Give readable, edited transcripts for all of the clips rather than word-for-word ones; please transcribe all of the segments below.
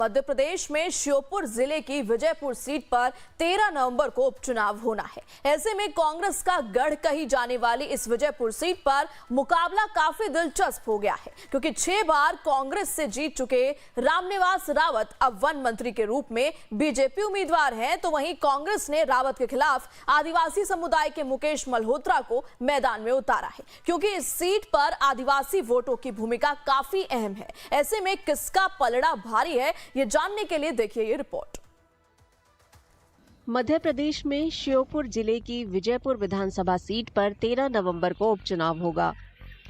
मध्य प्रदेश में श्योपुर जिले की विजयपुर सीट पर 13 नवंबर को उपचुनाव होना है। ऐसे में कांग्रेस का गढ़ कही जाने वाली इस विजयपुर सीट पर मुकाबला काफी दिलचस्प हो गया है, क्योंकि 6 बार कांग्रेस से जीत चुके रामनिवास रावत अब वन मंत्री के रूप में बीजेपी उम्मीदवार हैं। तो वहीं कांग्रेस ने रावत के खिलाफ आदिवासी समुदाय के मुकेश मल्होत्रा को मैदान में उतारा है, क्योंकि इस सीट पर आदिवासी वोटों की भूमिका काफी अहम है। ऐसे में किसका पलड़ा भारी है, ये जानने के लिए देखिए ये रिपोर्ट। मध्य प्रदेश में श्योपुर जिले की विजयपुर विधानसभा सीट पर 13 नवंबर को उपचुनाव होगा।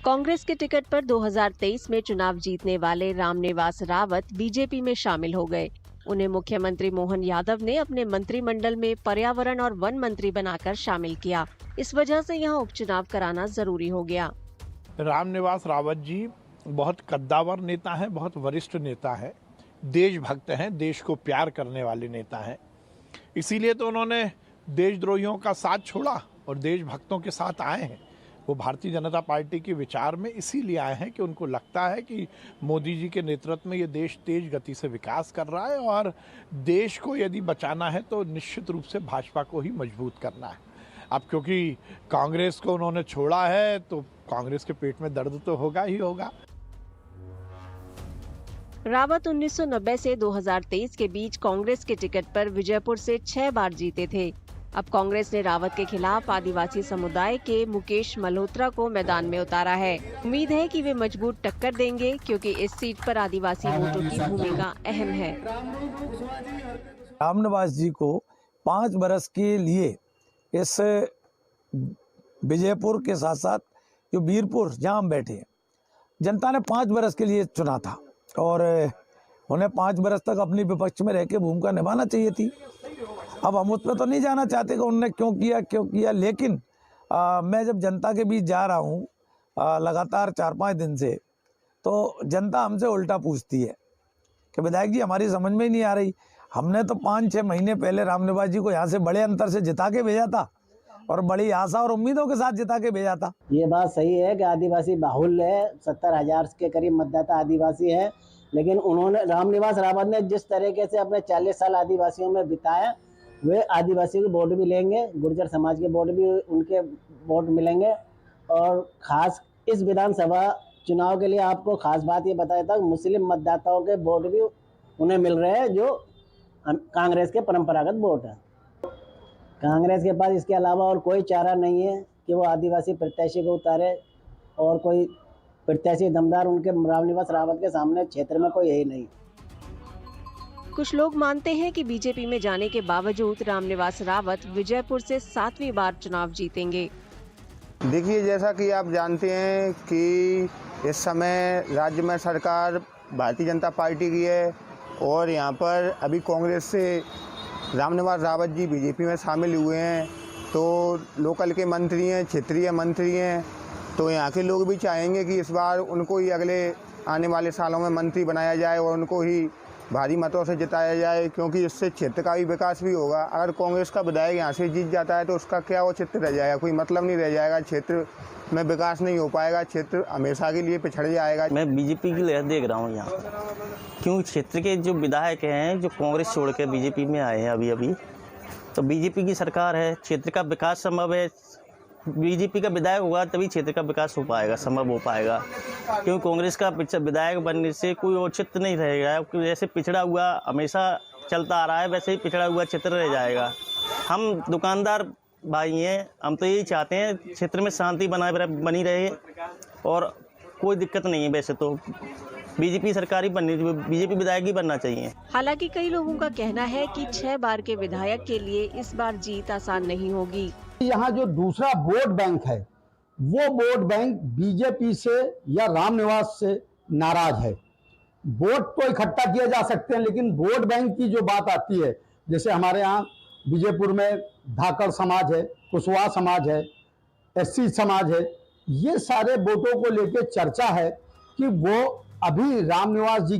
कांग्रेस के टिकट पर 2023 में चुनाव जीतने वाले रामनिवास रावत बीजेपी में शामिल हो गए। उन्हें मुख्यमंत्री मोहन यादव ने अपने मंत्रिमंडल में पर्यावरण और वन मंत्री बनाकर शामिल किया। इस वजह से यहां उपचुनाव कराना जरूरी हो गया। रामनिवास रावत जी बहुत कद्दावर नेता हैं, बहुत वरिष्ठ नेता है, देशभक्त हैं, देश को प्यार करने वाले नेता हैं। इसीलिए तो उन्होंने देशद्रोहियों का साथ छोड़ा और देशभक्तों के साथ आए हैं। वो भारतीय जनता पार्टी के विचार में इसीलिए आए हैं कि उनको लगता है कि मोदी जी के नेतृत्व में ये देश तेज गति से विकास कर रहा है और देश को यदि बचाना है तो निश्चित रूप से भाजपा को ही मजबूत करना है। अब क्योंकि कांग्रेस को उन्होंने छोड़ा है तो कांग्रेस के पेट में दर्द तो होगा ही होगा। रावत 1990 से 2023 के बीच कांग्रेस के टिकट पर विजयपुर से 6 बार जीते थे। अब कांग्रेस ने रावत के खिलाफ आदिवासी समुदाय के मुकेश मल्होत्रा को मैदान में उतारा है। उम्मीद है कि वे मजबूत टक्कर देंगे, क्योंकि इस सीट पर आदिवासी वोटों की भूमिका अहम है। रामनिवास जी को 5 बरस के लिए इस विजयपुर के साथ साथ जो वीरपुर जहाँ हम बैठे हैं, जनता ने 5 बरस के लिए चुना था और उन्हें 5 बरस तक अपनी विपक्ष में रह के भूमिका निभाना चाहिए थी। अब हम उस पर तो नहीं जाना चाहते कि उन्होंने क्यों किया, लेकिन मैं जब जनता के बीच जा रहा हूँ लगातार 4-5 दिन से, तो जनता हमसे उल्टा पूछती है कि विधायक जी हमारी समझ में ही नहीं आ रही। हमने तो 5-6 महीने पहले रामनिवास जी को यहाँ से बड़े अंतर से जिता के भेजा था और बड़ी आशा और उम्मीदों के साथ जिता के भेजा था। ये बात सही है कि आदिवासी बाहुल्य है, 70,000 के करीब मतदाता आदिवासी है, लेकिन उन्होंने रामनिवास रावत ने जिस तरीके से अपने 40 साल आदिवासियों में बिताया, वे आदिवासी के वोट भी लेंगे, गुर्जर समाज के वोट भी उनके वोट मिलेंगे। और खास इस विधानसभा चुनाव के लिए आपको खास बात ये बताया था, मुस्लिम मतदाताओं के वोट भी उन्हें मिल रहे हैं, जो कांग्रेस के परंपरागत वोट है। कांग्रेस के पास इसके अलावा और कोई चारा नहीं है कि वो आदिवासी प्रत्याशी को उतारे, और कोई प्रत्याशी दमदार उनके रामनिवास रावत के सामने क्षेत्र में कोई यही नहीं। कुछ लोग मानते हैं कि बीजेपी में जाने के बावजूद रामनिवास रावत विजयपुर से 7वीं बार चुनाव जीतेंगे। देखिए, जैसा कि आप जानते हैं कि इस समय राज्य में सरकार भारतीय जनता पार्टी की है और यहाँ पर अभी कांग्रेस से रामनिवास रावत जी बीजेपी में शामिल हुए हैं, तो लोकल के मंत्री हैं, क्षेत्रीय मंत्री हैं, तो यहाँ के लोग भी चाहेंगे कि इस बार उनको ही अगले आने वाले सालों में मंत्री बनाया जाए और उनको ही भारी मतों से जिताया जाए, क्योंकि इससे क्षेत्र का भी विकास भी होगा। अगर कांग्रेस का विधायक यहाँ से जीत जाता है तो उसका क्या वो क्षेत्र रह जाएगा, कोई मतलब नहीं रह जाएगा, क्षेत्र में विकास नहीं हो पाएगा, क्षेत्र हमेशा के लिए पिछड़ जाएगा। मैं बीजेपी की लहर देख रहा हूँ यहाँ, क्योंकि क्षेत्र के जो विधायक हैं जो कांग्रेस छोड़ के बीजेपी में आए हैं अभी, तो बीजेपी की सरकार है, क्षेत्र का विकास संभव है। बीजेपी का विधायक होगा तभी क्षेत्र का विकास हो पाएगा, संभव हो पाएगा, क्योंकि कांग्रेस का विधायक बनने से कोई औचित्य नहीं रहेगा। जैसे पिछड़ा हुआ हमेशा चलता आ रहा है, वैसे ही पिछड़ा हुआ क्षेत्र रह जाएगा। हम दुकानदार भाई हैं, हम तो यही चाहते हैं क्षेत्र में शांति बनी रहे और कोई दिक्कत नहीं है। वैसे तो बीजेपी सरकार ही बननी, बीजेपी विधायक ही बनना चाहिए। हालांकि कई लोगों का कहना है कि 6 बार के विधायक के लिए इस बार जीत आसान नहीं होगी। यहाँ जो दूसरा वोट बैंक है, वो वोट बैंक बीजेपी से या रामनिवास से नाराज है। वोट तो इकट्ठा किए जा सकते हैं, लेकिन वोट बैंक की जो बात आती है, जैसे हमारे यहाँ विजयपुर में धाकड़ समाज है, कुशवाहा समाज है, एससी समाज है, ये सारे वोटों को लेकर चर्चा है कि वो अभी रामनिवास जी के